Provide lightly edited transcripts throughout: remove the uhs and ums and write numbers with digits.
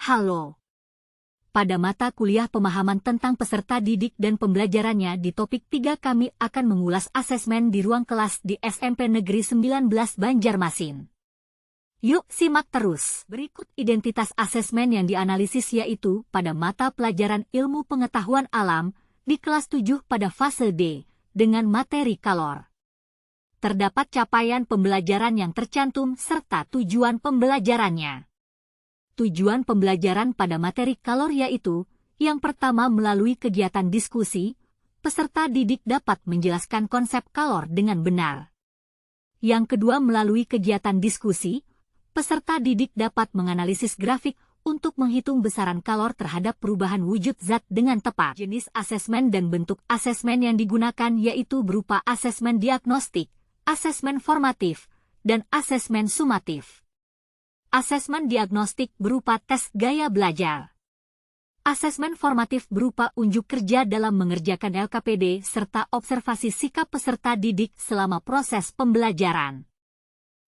Halo. Pada mata kuliah pemahaman tentang peserta didik dan pembelajarannya di topik 3 kami akan mengulas asesmen di ruang kelas di SMP Negeri 19 Banjarmasin. Yuk simak terus. Berikut identitas asesmen yang dianalisis yaitu pada mata pelajaran ilmu pengetahuan alam di kelas 7 pada fase D dengan materi kalor. Terdapat capaian pembelajaran yang tercantum serta tujuan pembelajarannya. Tujuan pembelajaran pada materi kalor yaitu, yang pertama melalui kegiatan diskusi, peserta didik dapat menjelaskan konsep kalor dengan benar. Yang kedua melalui kegiatan diskusi, peserta didik dapat menganalisis grafik untuk menghitung besaran kalor terhadap perubahan wujud zat dengan tepat. Jenis asesmen dan bentuk asesmen yang digunakan yaitu berupa asesmen diagnostik, asesmen formatif, dan asesmen sumatif. Asesmen diagnostik berupa tes gaya belajar. Asesmen formatif berupa unjuk kerja dalam mengerjakan LKPD serta observasi sikap peserta didik selama proses pembelajaran.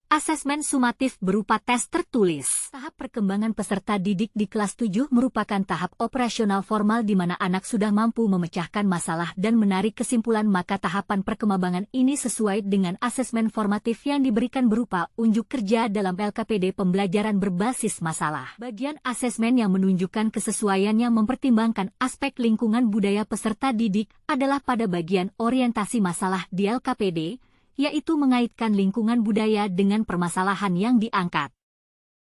Asesmen sumatif berupa tes tertulis. Tahap perkembangan peserta didik di kelas 7 merupakan tahap operasional formal di mana anak sudah mampu memecahkan masalah dan menarik kesimpulan, maka tahapan perkembangan ini sesuai dengan asesmen formatif yang diberikan berupa unjuk kerja dalam LKPD pembelajaran berbasis masalah. Bagian asesmen yang menunjukkan kesesuaiannya mempertimbangkan aspek lingkungan budaya peserta didik adalah pada bagian orientasi masalah di LKPD, yaitu mengaitkan lingkungan budaya dengan permasalahan yang diangkat.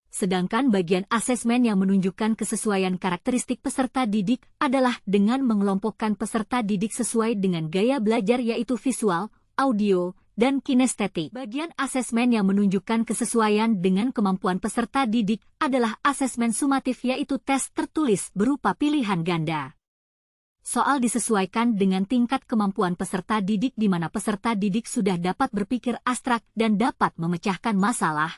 Sedangkan bagian asesmen yang menunjukkan kesesuaian karakteristik peserta didik adalah dengan mengelompokkan peserta didik sesuai dengan gaya belajar yaitu visual, audio, dan kinestetik. Bagian asesmen yang menunjukkan kesesuaian dengan kemampuan peserta didik adalah asesmen sumatif yaitu tes tertulis berupa pilihan ganda. Soal disesuaikan dengan tingkat kemampuan peserta didik di mana peserta didik sudah dapat berpikir abstrak dan dapat memecahkan masalah,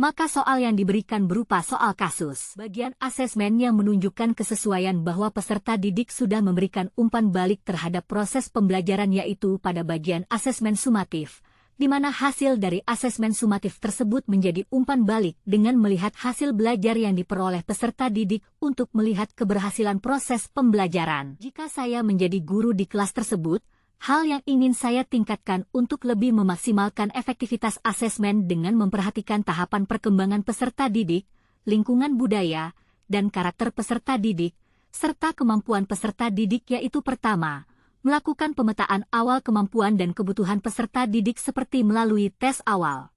maka soal yang diberikan berupa soal kasus. Bagian asesmen yang menunjukkan kesesuaian bahwa peserta didik sudah memberikan umpan balik terhadap proses pembelajaran yaitu pada bagian asesmen sumatif, di mana hasil dari asesmen sumatif tersebut menjadi umpan balik dengan melihat hasil belajar yang diperoleh peserta didik untuk melihat keberhasilan proses pembelajaran. Jika saya menjadi guru di kelas tersebut, hal yang ingin saya tingkatkan untuk lebih memaksimalkan efektivitas asesmen dengan memperhatikan tahapan perkembangan peserta didik, lingkungan budaya, dan karakter peserta didik, serta kemampuan peserta didik yaitu pertama, melakukan pemetaan awal kemampuan dan kebutuhan peserta didik seperti melalui tes awal.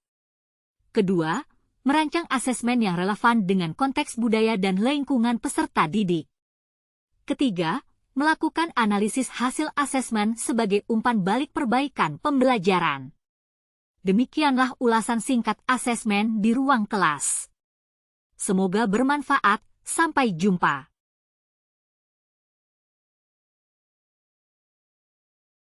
Kedua, merancang asesmen yang relevan dengan konteks budaya dan lingkungan peserta didik. Ketiga, melakukan analisis hasil asesmen sebagai umpan balik perbaikan pembelajaran. Demikianlah ulasan singkat asesmen di ruang kelas. Semoga bermanfaat, sampai jumpa.